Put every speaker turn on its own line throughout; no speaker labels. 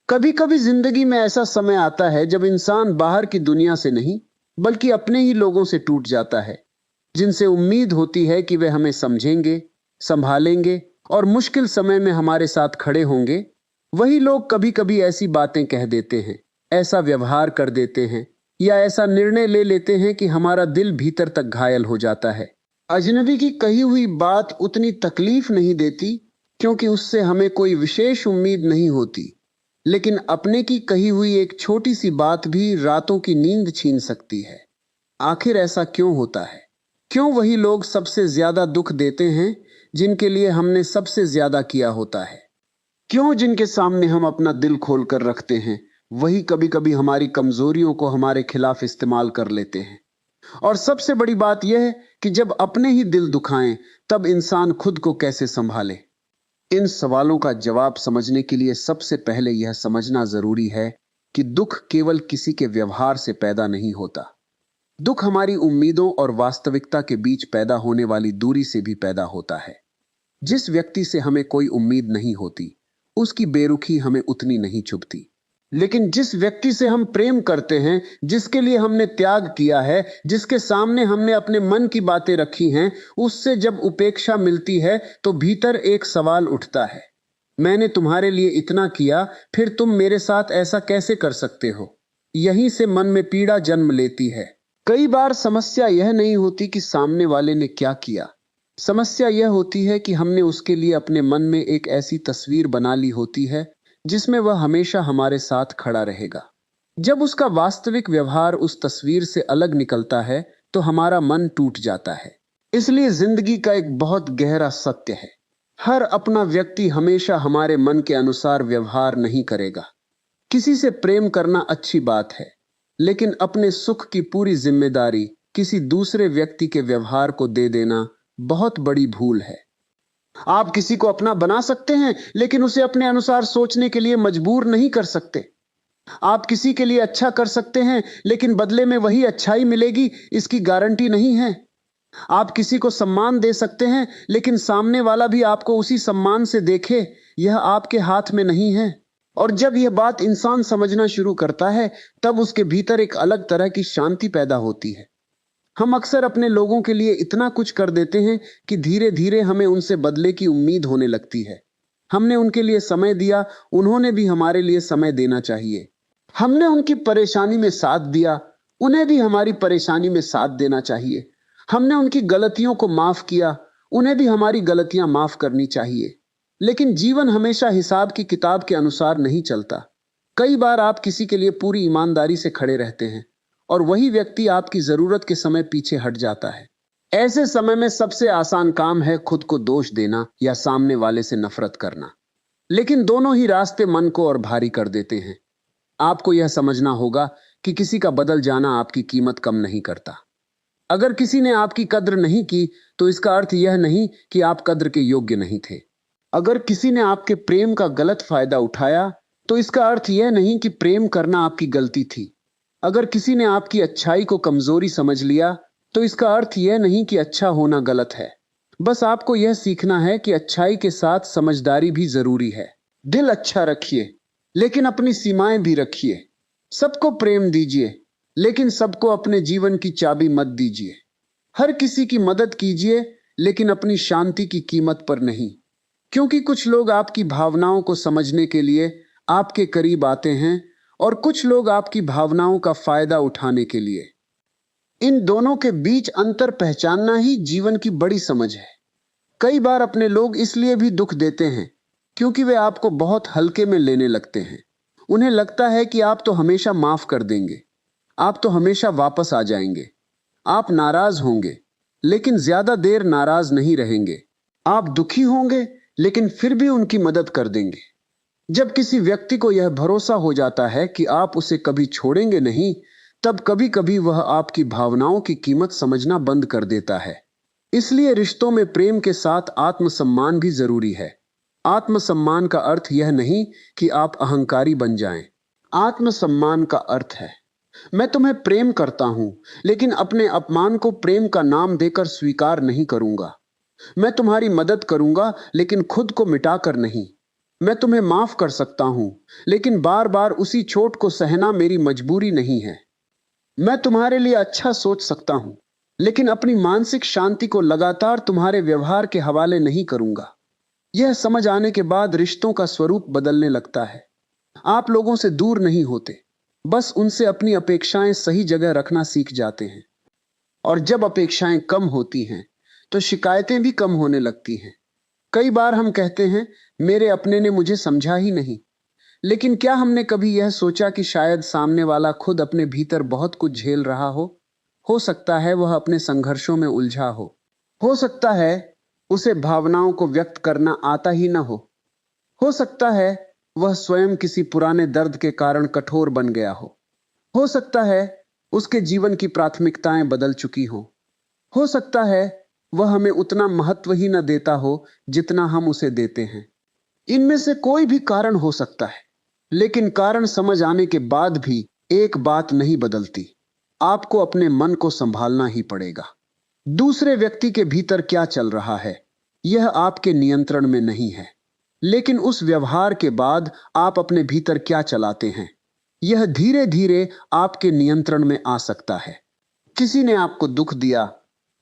कभी कभी जिंदगी में ऐसा समय आता है जब इंसान बाहर की दुनिया से नहीं बल्कि अपने ही लोगों से टूट जाता है, जिनसे उम्मीद होती है कि वे हमें समझेंगे, संभालेंगे और मुश्किल समय में हमारे साथ खड़े होंगे। वही लोग कभी कभी ऐसी बातें कह देते हैं, ऐसा व्यवहार कर देते हैं या ऐसा निर्णय ले लेते हैं कि हमारा दिल भीतर तक घायल हो जाता है। अजनबी की कही हुई बात उतनी तकलीफ नहीं देती क्योंकि उससे हमें कोई विशेष उम्मीद नहीं होती, लेकिन अपने की कही हुई एक छोटी सी बात भी रातों की नींद छीन सकती है। आखिर ऐसा क्यों होता है? क्यों वही लोग सबसे ज्यादा दुख देते हैं जिनके लिए हमने सबसे ज्यादा किया होता है? क्यों जिनके सामने हम अपना दिल खोल कर रखते हैं वही कभी कभी हमारी कमजोरियों को हमारे खिलाफ इस्तेमाल कर लेते हैं? और सबसे बड़ी बात यह है कि जब अपने ही दिल दुखाएं तब इंसान खुद को कैसे संभाले? इन सवालों का जवाब समझने के लिए सबसे पहले यह समझना जरूरी है कि दुख केवल किसी के व्यवहार से पैदा नहीं होता। दुख हमारी उम्मीदों और वास्तविकता के बीच पैदा होने वाली दूरी से भी पैदा होता है। जिस व्यक्ति से हमें कोई उम्मीद नहीं होती, उसकी बेरुखी हमें उतनी नहीं चुभती। लेकिन जिस व्यक्ति से हम प्रेम करते हैं, जिसके लिए हमने त्याग किया है, जिसके सामने हमने अपने मन की बातें रखी हैं, उससे जब उपेक्षा मिलती है तो भीतर एक सवाल उठता है, मैंने तुम्हारे लिए इतना किया, फिर तुम मेरे साथ ऐसा कैसे कर सकते हो? यहीं से मन में पीड़ा जन्म लेती है। कई बार समस्या यह नहीं होती कि सामने वाले ने क्या किया, समस्या यह होती है कि हमने उसके लिए अपने मन में एक ऐसी तस्वीर बना ली होती है जिसमें वह हमेशा हमारे साथ खड़ा रहेगा। जब उसका वास्तविक व्यवहार उस तस्वीर से अलग निकलता है तो हमारा मन टूट जाता है। इसलिए जिंदगी का एक बहुत गहरा सत्य है, हर अपना व्यक्ति हमेशा हमारे मन के अनुसार व्यवहार नहीं करेगा। किसी से प्रेम करना अच्छी बात है, लेकिन अपने सुख की पूरी जिम्मेदारी किसी दूसरे व्यक्ति के व्यवहार को दे देना बहुत बड़ी भूल है। आप किसी को अपना बना सकते हैं, लेकिन उसे अपने अनुसार सोचने के लिए मजबूर नहीं कर सकते। आप किसी के लिए अच्छा कर सकते हैं, लेकिन बदले में वही अच्छाई मिलेगी इसकी गारंटी नहीं है। आप किसी को सम्मान दे सकते हैं, लेकिन सामने वाला भी आपको उसी सम्मान से देखे, यह आपके हाथ में नहीं है। और जब यह बात इंसान समझना शुरू करता है, तब उसके भीतर एक अलग तरह की शांति पैदा होती है। हम अक्सर अपने लोगों के लिए इतना कुछ कर देते हैं कि धीरे धीरे हमें उनसे बदले की उम्मीद होने लगती है। हमने उनके लिए समय दिया, उन्होंने भी हमारे लिए समय देना चाहिए। हमने उनकी परेशानी में साथ दिया, उन्हें भी हमारी परेशानी में साथ देना चाहिए। हमने उनकी गलतियों को माफ किया, उन्हें भी हमारी गलतियां माफ करनी चाहिए। लेकिन जीवन हमेशा हिसाब की किताब के अनुसार नहीं चलता। कई बार आप किसी के लिए पूरी ईमानदारी से खड़े रहते हैं और वही व्यक्ति आपकी जरूरत के समय पीछे हट जाता है। ऐसे समय में सबसे आसान काम है खुद को दोष देना या सामने वाले से नफरत करना, लेकिन दोनों ही रास्ते मन को और भारी कर देते हैं। आपको यह समझना होगा कि किसी का बदल जाना आपकी कीमत कम नहीं करता। अगर किसी ने आपकी कद्र नहीं की तो इसका अर्थ यह नहीं कि आप कद्र के योग्य नहीं थे। अगर किसी ने आपके प्रेम का गलत फायदा उठाया तो इसका अर्थ यह नहीं कि प्रेम करना आपकी गलती थी। अगर किसी ने आपकी अच्छाई को कमजोरी समझ लिया तो इसका अर्थ यह नहीं कि अच्छा होना गलत है। बस आपको यह सीखना है कि अच्छाई के साथ समझदारी भी जरूरी है। दिल अच्छा रखिए, लेकिन अपनी सीमाएं भी रखिए। सबको प्रेम दीजिए, लेकिन सबको अपने जीवन की चाबी मत दीजिए। हर किसी की मदद कीजिए, लेकिन अपनी शांति की कीमत पर नहीं। क्योंकि कुछ लोग आपकी भावनाओं को समझने के लिए आपके करीब आते हैं और कुछ लोग आपकी भावनाओं का फायदा उठाने के लिए। इन दोनों के बीच अंतर पहचानना ही जीवन की बड़ी समझ है। कई बार अपने लोग इसलिए भी दुख देते हैं क्योंकि वे आपको बहुत हल्के में लेने लगते हैं। उन्हें लगता है कि आप तो हमेशा माफ कर देंगे, आप तो हमेशा वापस आ जाएंगे, आप नाराज होंगे लेकिन ज्यादा देर नाराज नहीं रहेंगे, आप दुखी होंगे लेकिन फिर भी उनकी मदद कर देंगे। जब किसी व्यक्ति को यह भरोसा हो जाता है कि आप उसे कभी छोड़ेंगे नहीं, तब कभी कभी वह आपकी भावनाओं की कीमत समझना बंद कर देता है। इसलिए रिश्तों में प्रेम के साथ आत्मसम्मान भी जरूरी है। आत्मसम्मान का अर्थ यह नहीं कि आप अहंकारी बन जाएं। आत्मसम्मान का अर्थ है, मैं तुम्हें प्रेम करता हूं, लेकिन अपने अपमान को प्रेम का नाम देकर स्वीकार नहीं करूंगा। मैं तुम्हारी मदद करूंगा, लेकिन खुद को मिटाकर नहीं। मैं तुम्हें माफ कर सकता हूं, लेकिन बार बार उसी चोट को सहना मेरी मजबूरी नहीं है। मैं तुम्हारे लिए अच्छा सोच सकता हूं, लेकिन अपनी मानसिक शांति को लगातार तुम्हारे व्यवहार के हवाले नहीं करूंगा। यह समझ आने के बाद रिश्तों का स्वरूप बदलने लगता है। आप लोगों से दूर नहीं होते, बस उनसे अपनी अपेक्षाएं सही जगह रखना सीख जाते हैं। और जब अपेक्षाएं कम होती हैं, तो शिकायतें भी कम होने लगती हैं। कई बार हम कहते हैं, मेरे अपने ने मुझे समझा ही नहीं। लेकिन क्या हमने कभी यह सोचा कि शायद सामने वाला खुद अपने भीतर बहुत कुछ झेल रहा हो? हो सकता है वह अपने संघर्षों में उलझा हो सकता है उसे भावनाओं को व्यक्त करना आता ही ना हो सकता है वह स्वयं किसी पुराने दर्द के कारण कठोर बन गया हो सकता है उसके जीवन की प्राथमिकताएं बदल चुकी हो सकता है वह हमें उतना महत्व ही न देता हो जितना हम उसे देते हैं। इनमें से कोई भी कारण हो सकता है, लेकिन कारण समझ आने के बाद भी एक बात नहीं बदलती। आपको अपने मन को संभालना ही पड़ेगा। दूसरे व्यक्ति के भीतर क्या चल रहा है, यह आपके नियंत्रण में नहीं है। लेकिन उस व्यवहार के बाद आप अपने भीतर क्या चलाते हैं, यह धीरे धीरे आपके नियंत्रण में आ सकता है। किसी ने आपको दुख दिया,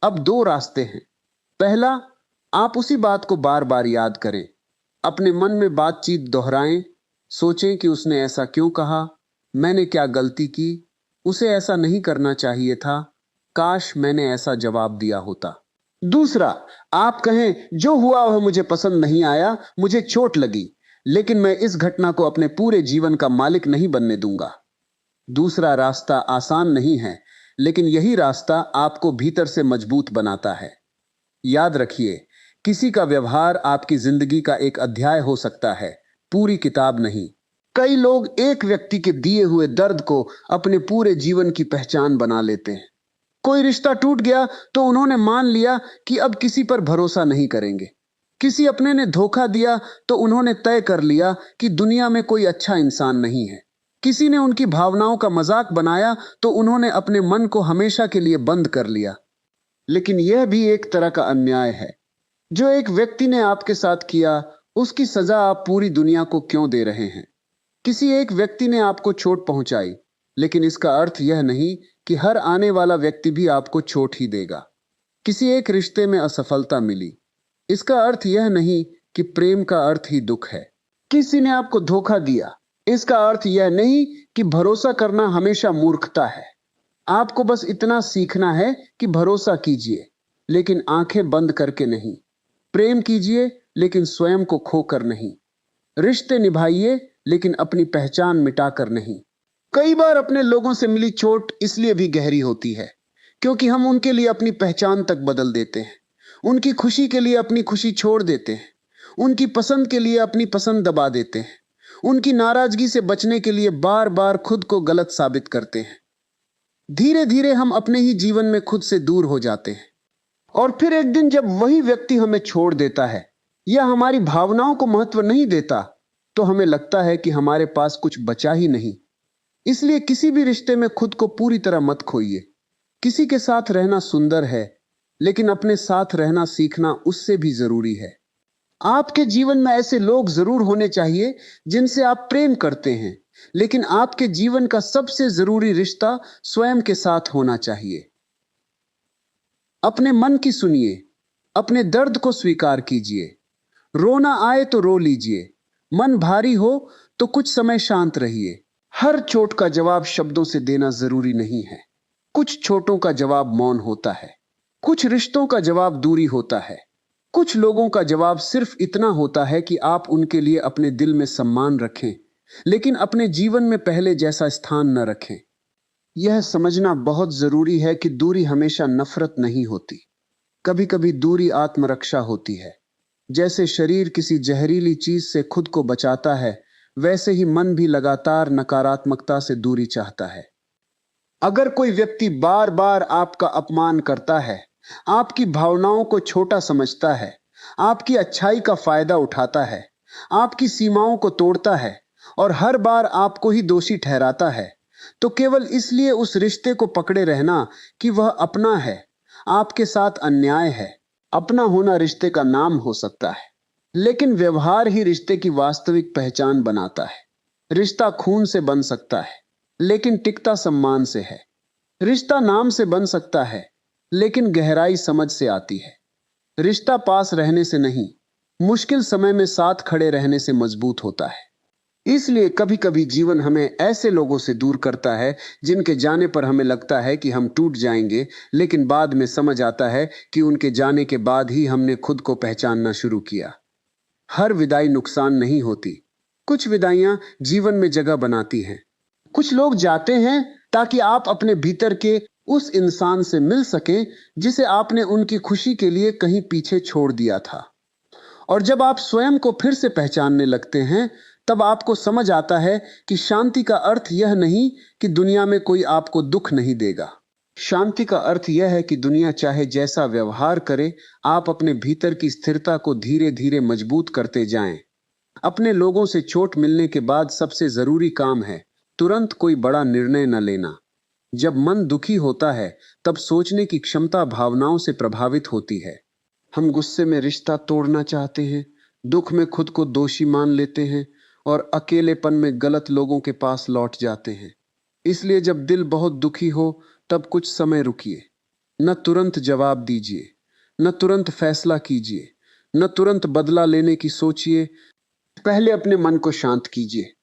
अब दो रास्ते हैं। पहला, आप उसी बात को बार बार याद करें, अपने मन में बातचीत दोहराएं, सोचें कि उसने ऐसा क्यों कहा, मैंने क्या गलती की, उसे ऐसा नहीं करना चाहिए था, काश मैंने ऐसा जवाब दिया होता। दूसरा, आप कहें, जो हुआ वह मुझे पसंद नहीं आया, मुझे चोट लगी, लेकिन मैं इस घटना को अपने पूरे जीवन का मालिक नहीं बनने दूंगा। दूसरा रास्ता आसान नहीं है, लेकिन यही रास्ता आपको भीतर से मजबूत बनाता है। याद रखिए, किसी का व्यवहार आपकी जिंदगी का एक अध्याय हो सकता है, पूरी किताब नहीं। कई लोग एक व्यक्ति के दिए हुए दर्द को अपने पूरे जीवन की पहचान बना लेते हैं। कोई रिश्ता टूट गया तो उन्होंने मान लिया कि अब किसी पर भरोसा नहीं करेंगे। किसी अपने ने धोखा दिया तो उन्होंने तय कर लिया कि दुनिया में कोई अच्छा इंसान नहीं है। किसी ने उनकी भावनाओं का मजाक बनाया तो उन्होंने अपने मन को हमेशा के लिए बंद कर लिया। लेकिन यह भी एक तरह का अन्याय है। जो एक व्यक्ति ने आपके साथ किया, उसकी सजा आप पूरी दुनिया को क्यों दे रहे हैं? किसी एक व्यक्ति ने आपको चोट पहुंचाई, लेकिन इसका अर्थ यह नहीं कि हर आने वाला व्यक्ति भी आपको चोट ही देगा। किसी एक रिश्ते में असफलता मिली, इसका अर्थ यह नहीं कि प्रेम का अर्थ ही दुख है। किसी ने आपको धोखा दिया, इसका अर्थ यह नहीं कि भरोसा करना हमेशा मूर्खता है। आपको बस इतना सीखना है कि भरोसा कीजिए, लेकिन आंखें बंद करके नहीं। प्रेम कीजिए, लेकिन स्वयं को खोकर नहीं। रिश्ते निभाइए, लेकिन अपनी पहचान मिटाकर नहीं। कई बार अपने लोगों से मिली चोट इसलिए भी गहरी होती है क्योंकि हम उनके लिए अपनी पहचान तक बदल देते हैं। उनकी खुशी के लिए अपनी खुशी छोड़ देते हैं। उनकी पसंद के लिए अपनी पसंद दबा देते हैं। उनकी नाराजगी से बचने के लिए बार बार खुद को गलत साबित करते हैं। धीरे धीरे हम अपने ही जीवन में खुद से दूर हो जाते हैं। और फिर एक दिन जब वही व्यक्ति हमें छोड़ देता है या हमारी भावनाओं को महत्व नहीं देता, तो हमें लगता है कि हमारे पास कुछ बचा ही नहीं। इसलिए किसी भी रिश्ते में खुद को पूरी तरह मत खोइए। किसी के साथ रहना सुंदर है, लेकिन अपने साथ रहना सीखना उससे भी जरूरी है। आपके जीवन में ऐसे लोग जरूर होने चाहिए जिनसे आप प्रेम करते हैं, लेकिन आपके जीवन का सबसे जरूरी रिश्ता स्वयं के साथ होना चाहिए। अपने मन की सुनिए, अपने दर्द को स्वीकार कीजिए। रोना आए तो रो लीजिए, मन भारी हो तो कुछ समय शांत रहिए। हर चोट का जवाब शब्दों से देना जरूरी नहीं है। कुछ चोटों का जवाब मौन होता है, कुछ रिश्तों का जवाब दूरी होता है, कुछ लोगों का जवाब सिर्फ इतना होता है कि आप उनके लिए अपने दिल में सम्मान रखें, लेकिन अपने जीवन में पहले जैसा स्थान न रखें। यह समझना बहुत जरूरी है कि दूरी हमेशा नफरत नहीं होती। कभी कभी दूरी आत्मरक्षा होती है। जैसे शरीर किसी जहरीली चीज से खुद को बचाता है, वैसे ही मन भी लगातार नकारात्मकता से दूरी चाहता है। अगर कोई व्यक्ति बार बार आपका अपमान करता है, आपकी भावनाओं को छोटा समझता है, आपकी अच्छाई का फायदा उठाता है, आपकी सीमाओं को तोड़ता है और हर बार आपको ही दोषी ठहराता है, तो केवल इसलिए उस रिश्ते को पकड़े रहना कि वह अपना है, आपके साथ अन्याय है। अपना होना रिश्ते का नाम हो सकता है, लेकिन व्यवहार ही रिश्ते की वास्तविक पहचान बनाता है। रिश्ता खून से बन सकता है, लेकिन टिकता सम्मान से है। रिश्ता नाम से बन सकता है, लेकिन गहराई समझ से आती है। रिश्ता पास रहने से नहीं, मुश्किल समय में साथ खड़े रहने से मजबूत होता है। इसलिए कभी कभी जीवन हमें ऐसे लोगों से दूर करता है जिनके जाने पर हमें लगता है कि हम टूट जाएंगे, लेकिन बाद में समझ आता है कि उनके जाने के बाद ही हमने खुद को पहचानना शुरू किया। हर विदाई नुकसान नहीं होती। कुछ विदाइयां जीवन में जगह बनाती हैं। कुछ लोग जाते हैं ताकि आप अपने भीतर के उस इंसान से मिल सकें जिसे आपने उनकी खुशी के लिए कहीं पीछे छोड़ दिया था। और जब आप स्वयं को फिर से पहचानने लगते हैं, तब आपको समझ आता है कि शांति का अर्थ यह नहीं कि दुनिया में कोई आपको दुख नहीं देगा। शांति का अर्थ यह है कि दुनिया चाहे जैसा व्यवहार करे, आप अपने भीतर की स्थिरता को धीरे धीरे मजबूत करते जाएं। अपने लोगों से चोट मिलने के बाद सबसे जरूरी काम है तुरंत कोई बड़ा निर्णय न लेना। जब मन दुखी होता है, तब सोचने की क्षमता भावनाओं से प्रभावित होती है। हम गुस्से में रिश्ता तोड़ना चाहते हैं, दुख में खुद को दोषी मान लेते हैं और अकेलेपन में गलत लोगों के पास लौट जाते हैं। इसलिए जब दिल बहुत दुखी हो, तब कुछ समय रुकिए। न तुरंत जवाब दीजिए, न तुरंत फैसला कीजिए, न तुरंत बदला लेने की सोचिए। पहले अपने मन को शांत कीजिए,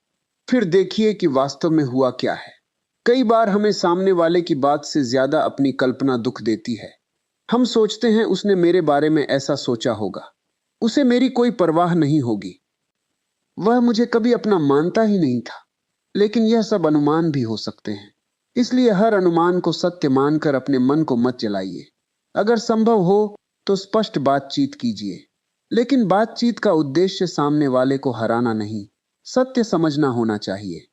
फिर देखिए कि वास्तव में हुआ क्या है। कई बार हमें सामने वाले की बात से ज्यादा अपनी कल्पना दुख देती है। हम सोचते हैं उसने मेरे बारे में ऐसा सोचा होगा, उसे मेरी कोई परवाह नहीं होगी, वह मुझे कभी अपना मानता ही नहीं था। लेकिन यह सब अनुमान भी हो सकते हैं। इसलिए हर अनुमान को सत्य मानकर अपने मन को मत जलाइए। अगर संभव हो तो स्पष्ट बातचीत कीजिए, लेकिन बातचीत का उद्देश्य सामने वाले को हराना नहीं, सत्य समझना होना चाहिए।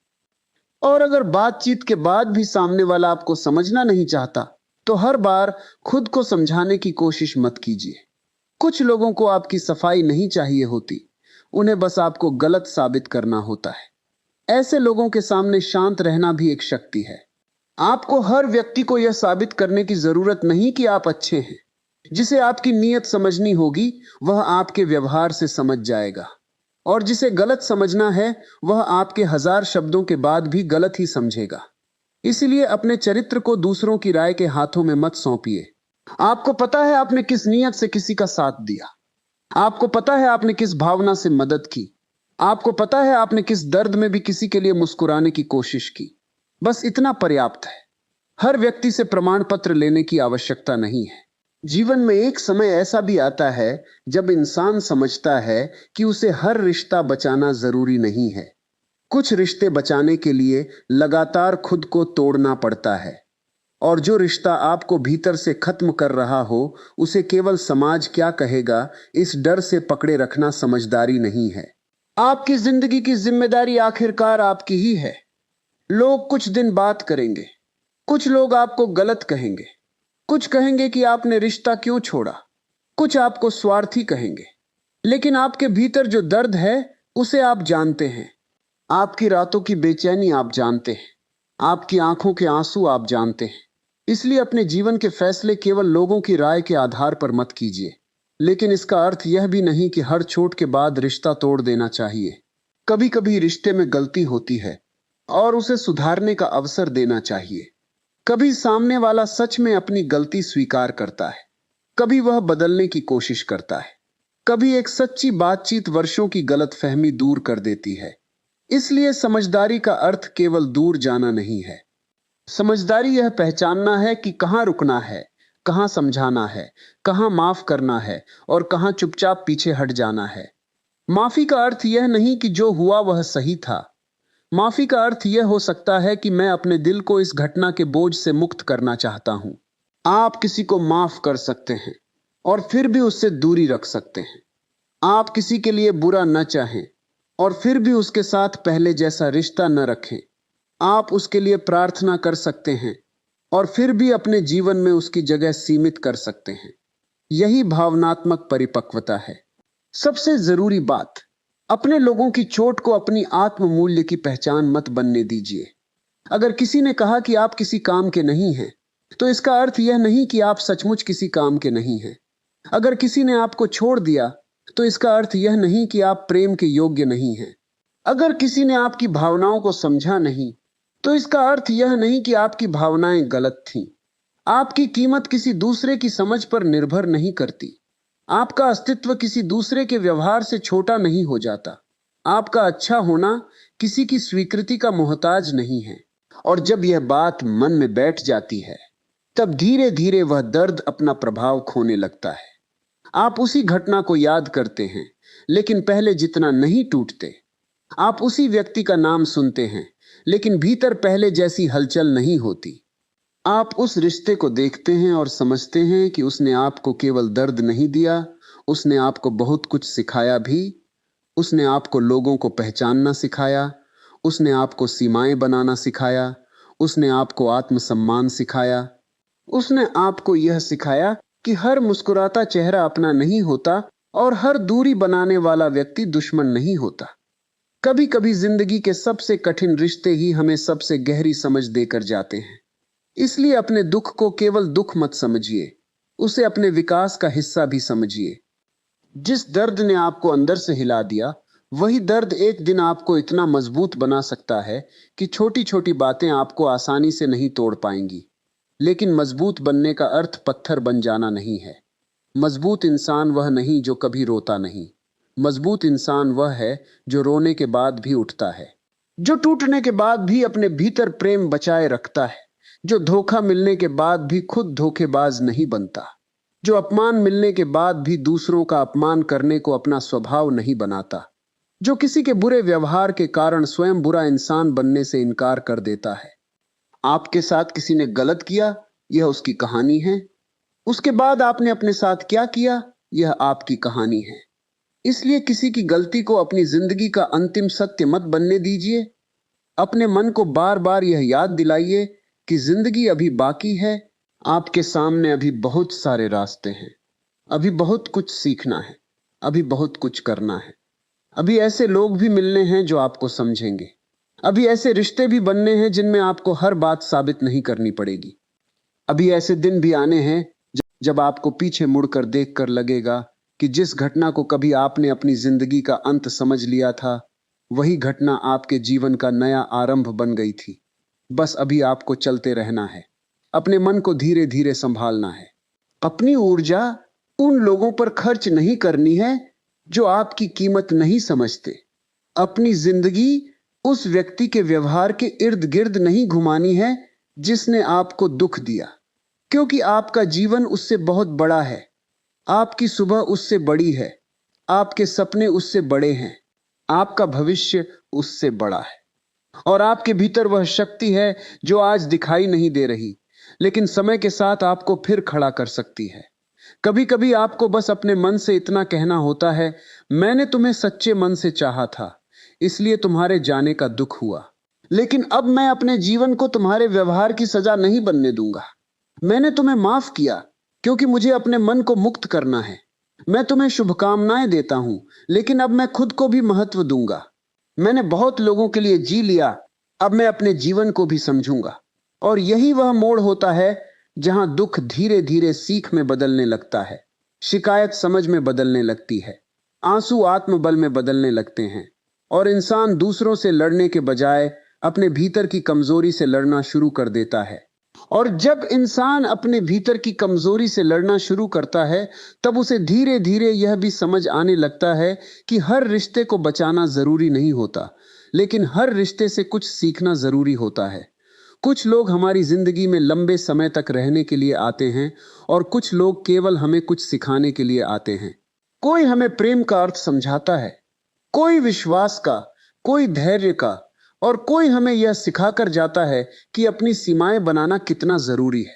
और अगर बातचीत के बाद भी सामने वाला आपको समझना नहीं चाहता, तो हर बार खुद को समझाने की कोशिश मत कीजिए। कुछ लोगों को आपकी सफाई नहीं चाहिए होती, उन्हें बस आपको गलत साबित करना होता है। ऐसे लोगों के सामने शांत रहना भी एक शक्ति है। आपको हर व्यक्ति को यह साबित करने की जरूरत नहीं कि आप अच्छे हैं। जिसे आपकी नीयत समझनी होगी, वह आपके व्यवहार से समझ जाएगा, और जिसे गलत समझना है, वह आपके 1000 शब्दों के बाद भी गलत ही समझेगा। इसलिए अपने चरित्र को दूसरों की राय के हाथों में मत सौंपिए। आपको पता है आपने किस नीयत से किसी का साथ दिया। आपको पता है आपने किस भावना से मदद की। आपको पता है आपने किस दर्द में भी किसी के लिए मुस्कुराने की कोशिश की। बस इतना पर्याप्त है। हर व्यक्ति से प्रमाण पत्र लेने की आवश्यकता नहीं है। जीवन में एक समय ऐसा भी आता है जब इंसान समझता है कि उसे हर रिश्ता बचाना जरूरी नहीं है। कुछ रिश्ते बचाने के लिए लगातार खुद को तोड़ना पड़ता है, और जो रिश्ता आपको भीतर से खत्म कर रहा हो, उसे केवल समाज क्या कहेगा इस डर से पकड़े रखना समझदारी नहीं है। आपकी जिंदगी की जिम्मेदारी आखिरकार आपकी ही है। लोग कुछ दिन बात करेंगे, कुछ लोग आपको गलत कहेंगे, कुछ कहेंगे कि आपने रिश्ता क्यों छोड़ा, कुछ आपको स्वार्थी कहेंगे, लेकिन आपके भीतर जो दर्द है उसे आप जानते हैं। आपकी रातों की बेचैनी आप जानते हैं, आपकी आंखों के आंसू आप जानते हैं। इसलिए अपने जीवन के फैसले केवल लोगों की राय के आधार पर मत कीजिए। लेकिन इसका अर्थ यह भी नहीं कि हर चोट के बाद रिश्ता तोड़ देना चाहिए। कभी कभी रिश्ते में गलती होती है और उसे सुधारने का अवसर देना चाहिए। कभी सामने वाला सच में अपनी गलती स्वीकार करता है, कभी वह बदलने की कोशिश करता है, कभी एक सच्ची बातचीत वर्षों की गलतफहमी दूर कर देती है। इसलिए समझदारी का अर्थ केवल दूर जाना नहीं है। समझदारी यह पहचानना है कि कहां रुकना है, कहां समझाना है, कहां माफ करना है और कहां चुपचाप पीछे हट जाना है। माफी का अर्थ यह नहीं कि जो हुआ वह सही था। माफी का अर्थ यह हो सकता है कि मैं अपने दिल को इस घटना के बोझ से मुक्त करना चाहता हूं। आप किसी को माफ कर सकते हैं और फिर भी उससे दूरी रख सकते हैं। आप किसी के लिए बुरा न चाहें और फिर भी उसके साथ पहले जैसा रिश्ता न रखें। आप उसके लिए प्रार्थना कर सकते हैं और फिर भी अपने जीवन में उसकी जगह सीमित कर सकते हैं। यही भावनात्मक परिपक्वता है। सबसे जरूरी बात, अपने लोगों की चोट को अपनी आत्म मूल्य की पहचान मत बनने दीजिए। अगर किसी ने कहा कि आप किसी काम के नहीं हैं, तो इसका अर्थ यह नहीं कि आप सचमुच किसी काम के नहीं हैं। अगर किसी ने आपको छोड़ दिया, तो इसका अर्थ यह नहीं कि आप प्रेम के योग्य नहीं हैं। अगर किसी ने आपकी भावनाओं को समझा नहीं, तो इसका अर्थ यह नहीं कि आपकी भावनाएं गलत थीं। आपकी कीमत किसी दूसरे की समझ पर निर्भर नहीं करती। आपका अस्तित्व किसी दूसरे के व्यवहार से छोटा नहीं हो जाता। आपका अच्छा होना किसी की स्वीकृति का मोहताज नहीं है। और जब यह बात मन में बैठ जाती है, तब धीरे धीरे वह दर्द अपना प्रभाव खोने लगता है। आप उसी घटना को याद करते हैं, लेकिन पहले जितना नहीं टूटते। आप उसी व्यक्ति का नाम सुनते हैं, लेकिन भीतर पहले जैसी हलचल नहीं होती। आप उस रिश्ते को देखते हैं और समझते हैं कि उसने आपको केवल दर्द नहीं दिया, उसने आपको बहुत कुछ सिखाया भी। उसने आपको लोगों को पहचानना सिखाया, उसने आपको सीमाएं बनाना सिखाया, उसने आपको आत्मसम्मान सिखाया। उसने आपको यह सिखाया कि हर मुस्कुराता चेहरा अपना नहीं होता और हर दूरी बनाने वाला व्यक्ति दुश्मन नहीं होता। कभी कभी जिंदगी के सबसे कठिन रिश्ते ही हमें सबसे गहरी समझ देकर जाते हैं। इसलिए अपने दुख को केवल दुख मत समझिए, उसे अपने विकास का हिस्सा भी समझिए। जिस दर्द ने आपको अंदर से हिला दिया, वही दर्द एक दिन आपको इतना मजबूत बना सकता है कि छोटी छोटी बातें आपको आसानी से नहीं तोड़ पाएंगी। लेकिन मजबूत बनने का अर्थ पत्थर बन जाना नहीं है। मजबूत इंसान वह नहीं जो कभी रोता नहीं। मजबूत इंसान वह है जो रोने के बाद भी उठता है, जो टूटने के बाद भी अपने भीतर प्रेम बचाए रखता है, जो धोखा मिलने के बाद भी खुद धोखेबाज नहीं बनता, जो अपमान मिलने के बाद भी दूसरों का अपमान करने को अपना स्वभाव नहीं बनाता, जो किसी के बुरे व्यवहार के कारण स्वयं बुरा इंसान बनने से इनकार कर देता है। आपके साथ किसी ने गलत किया, यह उसकी कहानी है। उसके बाद आपने अपने साथ क्या किया, यह आपकी कहानी है। इसलिए किसी की गलती को अपनी जिंदगी का अंतिम सत्य मत बनने दीजिए। अपने मन को बार बार यह याद दिलाइए कि जिंदगी अभी बाकी है। आपके सामने अभी बहुत सारे रास्ते हैं, अभी बहुत कुछ सीखना है, अभी बहुत कुछ करना है। अभी ऐसे लोग भी मिलने हैं जो आपको समझेंगे। अभी ऐसे रिश्ते भी बनने हैं जिनमें आपको हर बात साबित नहीं करनी पड़ेगी। अभी ऐसे दिन भी आने हैं जब आपको पीछे मुड़कर देखकर लगेगा कि जिस घटना को कभी आपने अपनी जिंदगी का अंत समझ लिया था, वही घटना आपके जीवन का नया आरंभ बन गई थी। बस अभी आपको चलते रहना है, अपने मन को धीरे धीरे संभालना है। अपनी ऊर्जा उन लोगों पर खर्च नहीं करनी है जो आपकी कीमत नहीं समझते। अपनी जिंदगी उस व्यक्ति के व्यवहार के इर्द गिर्द नहीं घुमानी है जिसने आपको दुख दिया, क्योंकि आपका जीवन उससे बहुत बड़ा है। आपकी सुबह उससे बड़ी है, आपके सपने उससे बड़े हैं, आपका भविष्य उससे बड़ा है। और आपके भीतर वह शक्ति है जो आज दिखाई नहीं दे रही, लेकिन समय के साथ आपको फिर खड़ा कर सकती है। कभी कभी आपको बस अपने मन से इतना कहना होता है, मैंने तुम्हें सच्चे मन से चाहा था, इसलिए तुम्हारे जाने का दुख हुआ, लेकिन अब मैं अपने जीवन को तुम्हारे व्यवहार की सजा नहीं बनने दूंगा। मैंने तुम्हें माफ किया क्योंकि मुझे अपने मन को मुक्त करना है। मैं तुम्हें शुभकामनाएं देता हूं, लेकिन अब मैं खुद को भी महत्व दूंगा। मैंने बहुत लोगों के लिए जी लिया, अब मैं अपने जीवन को भी समझूंगा। और यही वह मोड़ होता है जहां दुख धीरे धीरे सीख में बदलने लगता है, शिकायत समझ में बदलने लगती है, आंसू आत्मबल में बदलने लगते हैं, और इंसान दूसरों से लड़ने के बजाय अपने भीतर की कमजोरी से लड़ना शुरू कर देता है। और जब इंसान अपने भीतर की कमजोरी से लड़ना शुरू करता है, तब उसे धीरे धीरे यह भी समझ आने लगता है कि हर रिश्ते को बचाना जरूरी नहीं होता, लेकिन हर रिश्ते से कुछ सीखना जरूरी होता है। कुछ लोग हमारी जिंदगी में लंबे समय तक रहने के लिए आते हैं, और कुछ लोग केवल हमें कुछ सिखाने के लिए आते हैं। कोई हमें प्रेम का अर्थ समझाता है, कोई विश्वास का, कोई धैर्य का, और कोई हमें यह सिखाकर जाता है कि अपनी सीमाएं बनाना कितना जरूरी है।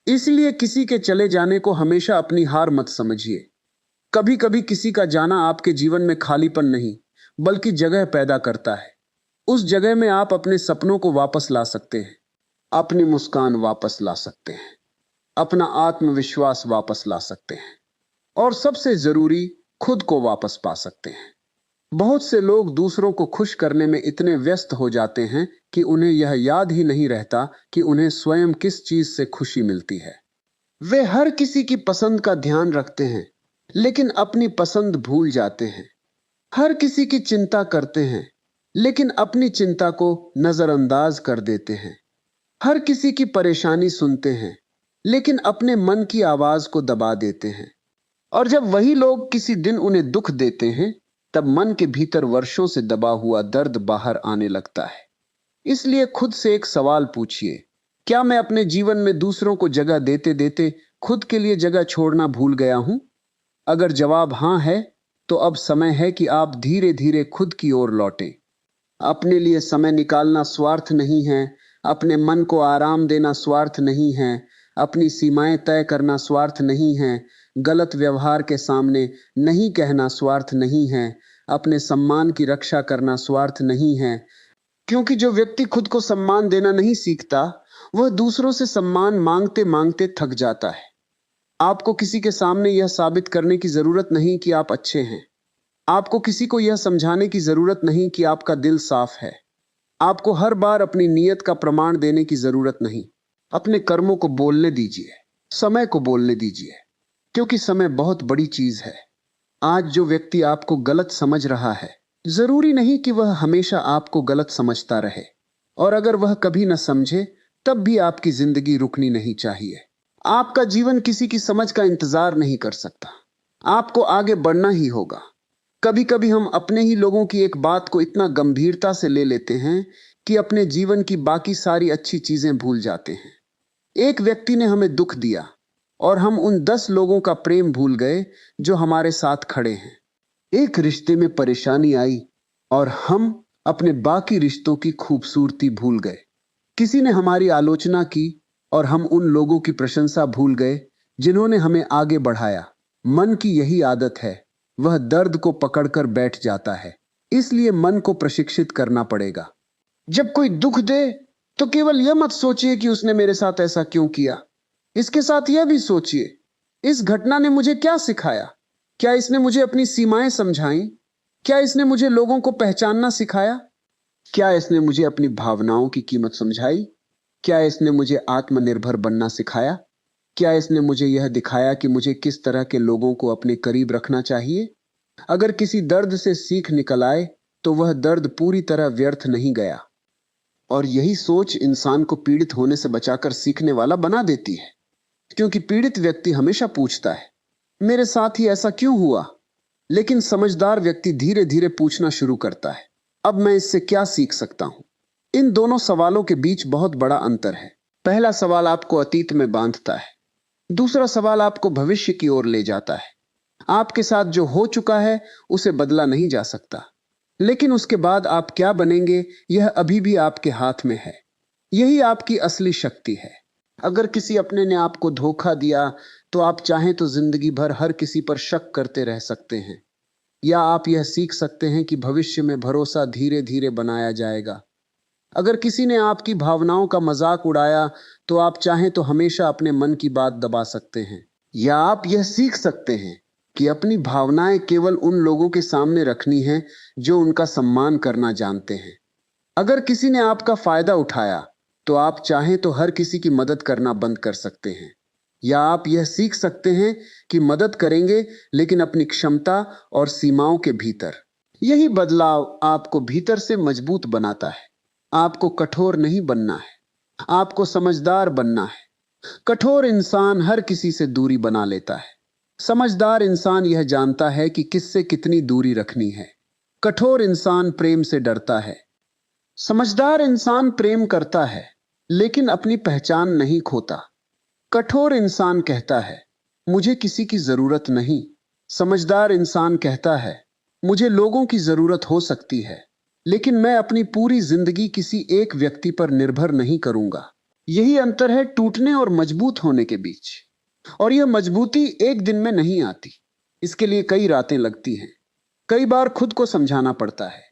इसलिए किसी के चले जाने को हमेशा अपनी हार मत समझिए। कभी कभी किसी का जाना आपके जीवन में खालीपन नहीं, बल्कि जगह पैदा करता है। उस जगह में आप अपने सपनों को वापस ला सकते हैं, अपनी मुस्कान वापस ला सकते हैं, अपना आत्मविश्वास वापस ला सकते हैं, और सबसे जरूरी, खुद को वापस पा सकते हैं। बहुत से लोग दूसरों को खुश करने में इतने व्यस्त हो जाते हैं कि उन्हें यह याद ही नहीं रहता कि उन्हें स्वयं किस चीज से खुशी मिलती है। वे हर किसी की पसंद का ध्यान रखते हैं, लेकिन अपनी पसंद भूल जाते हैं। हर किसी की चिंता करते हैं, लेकिन अपनी चिंता को नजरअंदाज कर देते हैं। हर किसी की परेशानी सुनते हैं, लेकिन अपने मन की आवाज को दबा देते हैं। और जब वही लोग किसी दिन उन्हें दुख देते हैं, तब मन के भीतर वर्षों से दबा हुआ दर्द बाहर आने लगता है। इसलिए खुद से एक सवाल पूछिए, क्या मैं अपने जीवन में दूसरों को जगह देते देते खुद के लिए जगह छोड़ना भूल गया हूं? अगर जवाब हां है, तो अब समय है कि आप धीरे धीरे खुद की ओर लौटें। अपने लिए समय निकालना स्वार्थ नहीं है, अपने मन को आराम देना स्वार्थ नहीं है, अपनी सीमाएं तय करना स्वार्थ नहीं है, गलत व्यवहार के सामने नहीं कहना स्वार्थ नहीं है, अपने सम्मान की रक्षा करना स्वार्थ नहीं है। क्योंकि जो व्यक्ति खुद को सम्मान देना नहीं सीखता, वह दूसरों से सम्मान मांगते मांगते थक जाता है। आपको किसी के सामने यह साबित करने की जरूरत नहीं कि आप अच्छे हैं। आपको किसी को यह समझाने की जरूरत नहीं कि आपका दिल साफ है। आपको हर बार अपनी नीयत का प्रमाण देने की जरूरत नहीं। अपने कर्मों को बोलने दीजिए, समय को बोलने दीजिए, क्योंकि समय बहुत बड़ी चीज है। आज जो व्यक्ति आपको गलत समझ रहा है, जरूरी नहीं कि वह हमेशा आपको गलत समझता रहे। और अगर वह कभी न समझे, तब भी आपकी जिंदगी रुकनी नहीं चाहिए। आपका जीवन किसी की समझ का इंतजार नहीं कर सकता। आपको आगे बढ़ना ही होगा। कभी कभी हम अपने ही लोगों की एक बात को इतना गंभीरता से ले लेते हैं कि अपने जीवन की बाकी सारी अच्छी चीजें भूल जाते हैं। एक व्यक्ति ने हमें दुख दिया और हम उन 10 लोगों का प्रेम भूल गए जो हमारे साथ खड़े हैं। एक रिश्ते में परेशानी आई और हम अपने बाकी रिश्तों की खूबसूरती भूल गए। किसी ने हमारी आलोचना की और हम उन लोगों की प्रशंसा भूल गए जिन्होंने हमें आगे बढ़ाया। मन की यही आदत है, वह दर्द को पकड़कर बैठ जाता है। इसलिए मन को प्रशिक्षित करना पड़ेगा। जब कोई दुख दे, तो केवल यह मत सोचिए कि उसने मेरे साथ ऐसा क्यों किया। इसके साथ यह भी सोचिए, इस घटना ने मुझे क्या सिखाया? क्या इसने मुझे अपनी सीमाएं समझाई? क्या इसने मुझे लोगों को पहचानना सिखाया? क्या इसने मुझे अपनी भावनाओं की कीमत समझाई? क्या इसने मुझे आत्मनिर्भर बनना सिखाया? क्या इसने मुझे यह दिखाया कि मुझे किस तरह के लोगों को अपने करीब रखना चाहिए? अगर किसी दर्द से सीख निकल आए, तो वह दर्द पूरी तरह व्यर्थ नहीं गया। और यही सोच इंसान को पीड़ित होने से बचाकर सीखने वाला बना देती है। क्योंकि पीड़ित व्यक्ति हमेशा पूछता है, मेरे साथ ही ऐसा क्यों हुआ? लेकिन समझदार व्यक्ति धीरे धीरे पूछना शुरू करता है, अब मैं इससे क्या सीख सकता हूं? इन दोनों सवालों के बीच बहुत बड़ा अंतर है। पहला सवाल आपको अतीत में बांधता है, दूसरा सवाल आपको भविष्य की ओर ले जाता है। आपके साथ जो हो चुका है, उसे बदला नहीं जा सकता, लेकिन उसके बाद आप क्या बनेंगे, यह अभी भी आपके हाथ में है। यही आपकी असली शक्ति है। अगर किसी अपने ने आपको धोखा दिया, तो आप चाहें तो जिंदगी भर हर किसी पर शक करते रह सकते हैं, या आप यह सीख सकते हैं कि भविष्य में भरोसा धीरे धीरे बनाया जाएगा। अगर किसी ने आपकी भावनाओं का मजाक उड़ाया, तो आप चाहें तो हमेशा अपने मन की बात दबा सकते हैं, या आप यह सीख सकते हैं कि अपनी भावनाएं केवल उन लोगों के सामने रखनी है जो उनका सम्मान करना जानते हैं। अगर किसी ने आपका फायदा उठाया, तो आप चाहें तो हर किसी की मदद करना बंद कर सकते हैं, या आप यह सीख सकते हैं कि मदद करेंगे, लेकिन अपनी क्षमता और सीमाओं के भीतर। यही बदलाव आपको भीतर से मजबूत बनाता है। आपको कठोर नहीं बनना है, आपको समझदार बनना है। कठोर इंसान हर किसी से दूरी बना लेता है। समझदार इंसान यह जानता है कि किससे कितनी दूरी रखनी है। कठोर इंसान प्रेम से डरता है। समझदार इंसान प्रेम करता है, लेकिन अपनी पहचान नहीं खोता। कठोर इंसान कहता है, मुझे किसी की जरूरत नहीं। समझदार इंसान कहता है, मुझे लोगों की जरूरत हो सकती है, लेकिन मैं अपनी पूरी जिंदगी किसी एक व्यक्ति पर निर्भर नहीं करूंगा। यही अंतर है टूटने और मजबूत होने के बीच। और यह मजबूती एक दिन में नहीं आती। इसके लिए कई रातें लगती हैं। कई बार खुद को समझाना पड़ता है।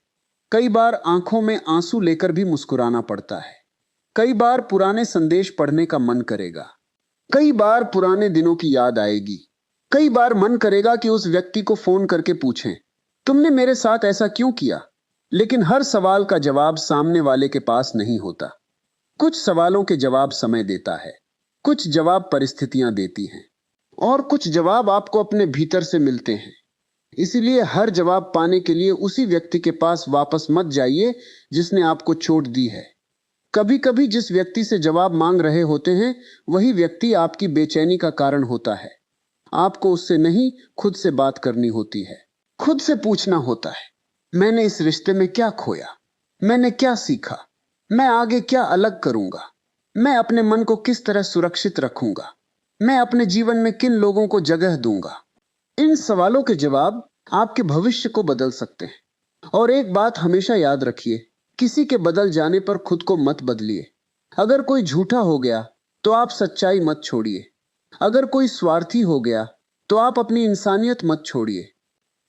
कई बार आंखों में आंसू लेकर भी मुस्कुराना पड़ता है। कई बार पुराने संदेश पढ़ने का मन करेगा। कई बार पुराने दिनों की याद आएगी। कई बार मन करेगा कि उस व्यक्ति को फोन करके पूछें, तुमने मेरे साथ ऐसा क्यों किया? लेकिन हर सवाल का जवाब सामने वाले के पास नहीं होता। कुछ सवालों के जवाब समय देता है, कुछ जवाब परिस्थितियां देती हैं, और कुछ जवाब आपको अपने भीतर से मिलते हैं। इसीलिए हर जवाब पाने के लिए उसी व्यक्ति के पास वापस मत जाइए जिसने आपको चोट दी है। कभी कभी जिस व्यक्ति से जवाब मांग रहे होते हैं वही व्यक्ति आपकी बेचैनी का कारण होता है। आपको उससे नहीं, खुद से बात करनी होती है। खुद से पूछना होता है, मैंने इस रिश्ते में क्या खोया, मैंने क्या सीखा, मैं आगे क्या अलग करूंगा, मैं अपने मन को किस तरह सुरक्षित रखूंगा, मैं अपने जीवन में किन लोगों को जगह दूंगा। इन सवालों के जवाब आपके भविष्य को बदल सकते हैं। और एक बात हमेशा याद रखिए, किसी के बदल जाने पर खुद को मत बदलिए। अगर कोई झूठा हो गया तो आप सच्चाई मत छोड़िए। अगर कोई स्वार्थी हो गया तो आप अपनी इंसानियत मत छोड़िए।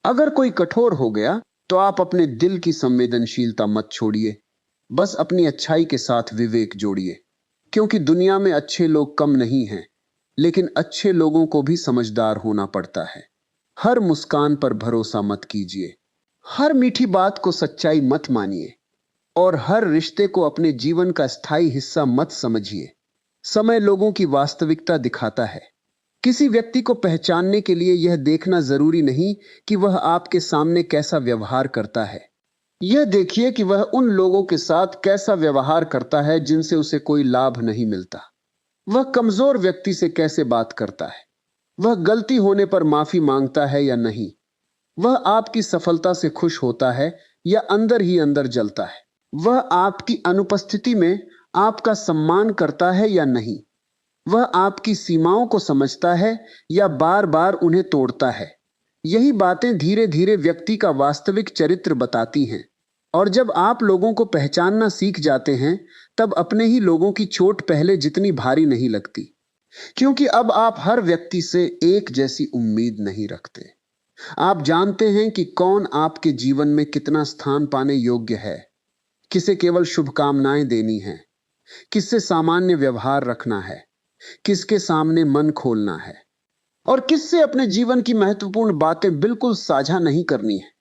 अगर कोई कठोर हो गया तो आप अपने दिल की संवेदनशीलता मत छोड़िए। बस अपनी अच्छाई के साथ विवेक जोड़िए, क्योंकि दुनिया में अच्छे लोग कम नहीं हैं, लेकिन अच्छे लोगों को भी समझदार होना पड़ता है। हर मुस्कान पर भरोसा मत कीजिए, हर मीठी बात को सच्चाई मत मानिए, और हर रिश्ते को अपने जीवन का स्थायी हिस्सा मत समझिए। समय लोगों की वास्तविकता दिखाता है। किसी व्यक्ति को पहचानने के लिए यह देखना जरूरी नहीं कि वह आपके सामने कैसा व्यवहार करता है। यह देखिए कि वह उन लोगों के साथ कैसा व्यवहार करता है जिनसे उसे कोई लाभ नहीं मिलता। वह कमजोर व्यक्ति से कैसे बात करता है, वह गलती होने पर माफी मांगता है या नहीं, वह आपकी सफलता से खुश होता है या अंदर ही अंदर जलता है, वह आपकी अनुपस्थिति में आपका सम्मान करता है या नहीं, वह आपकी सीमाओं को समझता है या बार बार उन्हें तोड़ता है। यही बातें धीरे धीरे व्यक्ति का वास्तविक चरित्र बताती हैं। और जब आप लोगों को पहचानना सीख जाते हैं तब अपने ही लोगों की चोट पहले जितनी भारी नहीं लगती, क्योंकि अब आप हर व्यक्ति से एक जैसी उम्मीद नहीं रखते। आप जानते हैं कि कौन आपके जीवन में कितना स्थान पाने योग्य है, किसे केवल शुभकामनाएं देनी है, किससे सामान्य व्यवहार रखना है, किसके सामने मन खोलना है, और किससे अपने जीवन की महत्वपूर्ण बातें बिल्कुल साझा नहीं करनी है।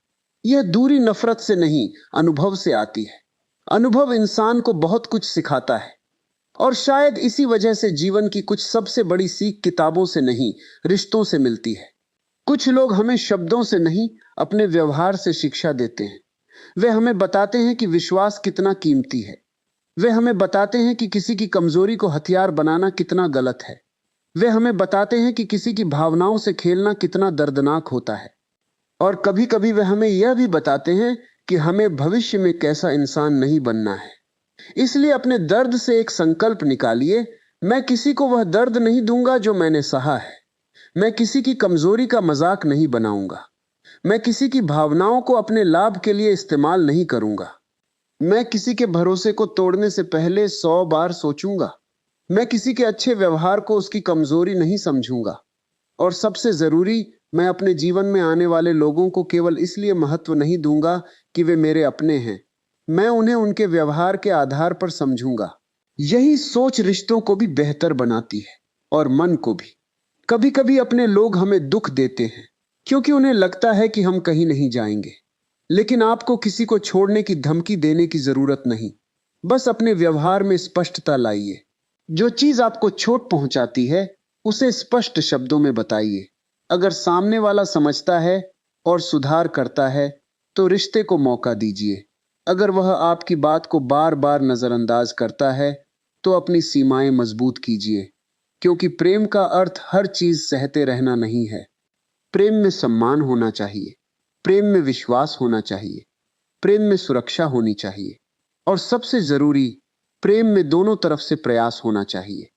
यह दूरी नफरत से नहीं, अनुभव से आती है। अनुभव इंसान को बहुत कुछ सिखाता है, और शायद इसी वजह से जीवन की कुछ सबसे बड़ी सीख किताबों से नहीं, रिश्तों से मिलती है। कुछ लोग हमें शब्दों से नहीं, अपने व्यवहार से शिक्षा देते हैं। वे हमें बताते हैं कि विश्वास कितना कीमती है। वे हमें बताते हैं कि किसी की कमजोरी को हथियार बनाना कितना गलत है। वे हमें बताते हैं कि किसी की भावनाओं से खेलना कितना दर्दनाक होता है। और कभी कभी वे हमें यह भी बताते हैं कि हमें भविष्य में कैसा इंसान नहीं बनना है। इसलिए अपने दर्द से एक संकल्प निकालिए, मैं किसी को वह दर्द नहीं दूंगा जो मैंने सहा है। मैं किसी की कमजोरी का मजाक नहीं बनाऊंगा। मैं किसी की भावनाओं को अपने लाभ के लिए इस्तेमाल नहीं करूंगा। मैं किसी के भरोसे को तोड़ने से पहले 100 बार सोचूंगा। मैं किसी के अच्छे व्यवहार को उसकी कमजोरी नहीं समझूंगा। और सबसे जरूरी, मैं अपने जीवन में आने वाले लोगों को केवल इसलिए महत्व नहीं दूंगा कि वे मेरे अपने हैं। मैं उन्हें उनके व्यवहार के आधार पर समझूंगा। यही सोच रिश्तों को भी बेहतर बनाती है, और मन को भी। कभी कभी अपने लोग हमें दुख देते हैं क्योंकि उन्हें लगता है कि हम कहीं नहीं जाएंगे। लेकिन आपको किसी को छोड़ने की धमकी देने की जरूरत नहीं। बस अपने व्यवहार में स्पष्टता लाइए। जो चीज आपको चोट पहुंचाती है उसे स्पष्ट शब्दों में बताइए। अगर सामने वाला समझता है और सुधार करता है तो रिश्ते को मौका दीजिए। अगर वह आपकी बात को बार बार नजरअंदाज करता है तो अपनी सीमाएं मजबूत कीजिए, क्योंकि प्रेम का अर्थ हर चीज सहते रहना नहीं है। प्रेम में सम्मान होना चाहिए, प्रेम में विश्वास होना चाहिए, प्रेम में सुरक्षा होनी चाहिए, और सबसे जरूरी, प्रेम में दोनों तरफ से प्रयास होना चाहिए।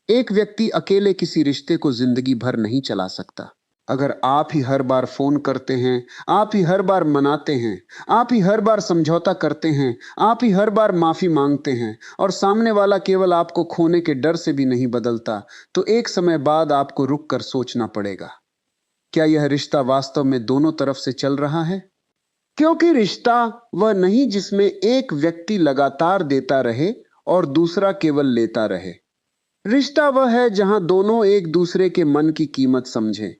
एक व्यक्ति अकेले किसी रिश्ते को जिंदगी भर नहीं चला सकता। अगर आप ही हर बार फोन करते हैं, आप ही हर बार मनाते हैं, आप ही हर बार समझौता करते हैं, आप ही हर बार माफी मांगते हैं, और सामने वाला केवल आपको खोने के डर से भी नहीं बदलता, तो एक समय बाद आपको रुक कर सोचना पड़ेगा, क्या यह रिश्ता वास्तव में दोनों तरफ से चल रहा है? क्योंकि रिश्ता वह नहीं जिसमें एक व्यक्ति लगातार देता रहे और दूसरा केवल लेता रहे। रिश्ता वह है जहां दोनों एक दूसरे के मन की कीमत समझें,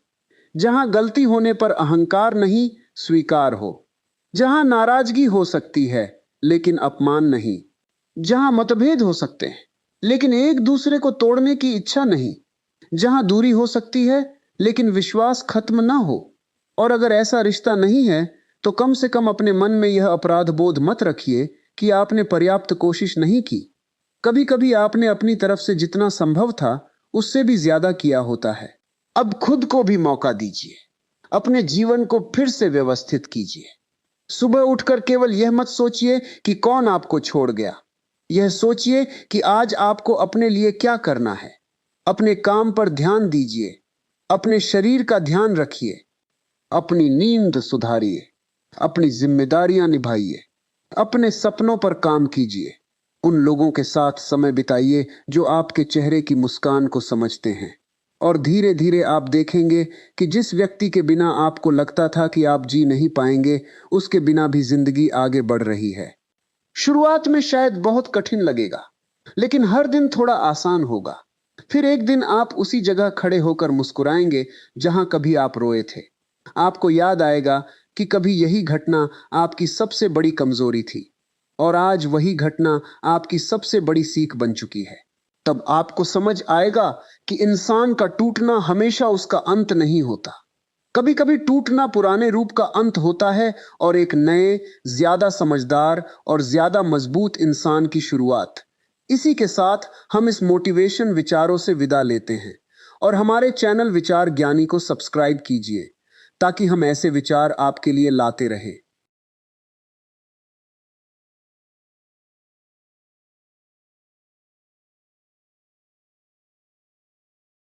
जहां गलती होने पर अहंकार नहीं, स्वीकार हो, जहां नाराजगी हो सकती है लेकिन अपमान नहीं, जहां मतभेद हो सकते हैं लेकिन एक दूसरे को तोड़ने की इच्छा नहीं, जहां दूरी हो सकती है लेकिन विश्वास खत्म ना हो। और अगर ऐसा रिश्ता नहीं है तो कम से कम अपने मन में यह अपराध बोध मत रखिए कि आपने पर्याप्त कोशिश नहीं की। कभी कभी आपने अपनी तरफ से जितना संभव था उससे भी ज्यादा किया होता है। अब खुद को भी मौका दीजिए, अपने जीवन को फिर से व्यवस्थित कीजिए। सुबह उठकर केवल यह मत सोचिए कि कौन आपको छोड़ गया, यह सोचिए कि आज आपको अपने लिए क्या करना है। अपने काम पर ध्यान दीजिए, अपने शरीर का ध्यान रखिए, अपनी नींद सुधारिए, अपनी जिम्मेदारियां निभाइए, अपने सपनों पर काम कीजिए। उन लोगों के साथ समय बिताइए जो आपके चेहरे की मुस्कान को समझते हैं। और धीरे धीरे आप देखेंगे कि जिस व्यक्ति के बिना आपको लगता था कि आप जी नहीं पाएंगे, उसके बिना भी जिंदगी आगे बढ़ रही है। शुरुआत में शायद बहुत कठिन लगेगा, लेकिन हर दिन थोड़ा आसान होगा। फिर एक दिन आप उसी जगह खड़े होकर मुस्कुराएंगे जहां कभी आप रोए थे। आपको याद आएगा कि कभी यही घटना आपकी सबसे बड़ी कमजोरी थी और आज वही घटना आपकी सबसे बड़ी सीख बन चुकी है। तब आपको समझ आएगा कि इंसान का टूटना हमेशा उसका अंत नहीं होता। कभी कभी टूटना पुराने रूप का अंत होता है और एक नए, ज्यादा समझदार और ज्यादा मजबूत इंसान की शुरुआत। इसी के साथ हम इस मोटिवेशन विचारों से विदा लेते हैं। और हमारे चैनल विचार ज्ञानी को सब्सक्राइब कीजिए ताकि हम ऐसे विचार आपके लिए लाते रहें।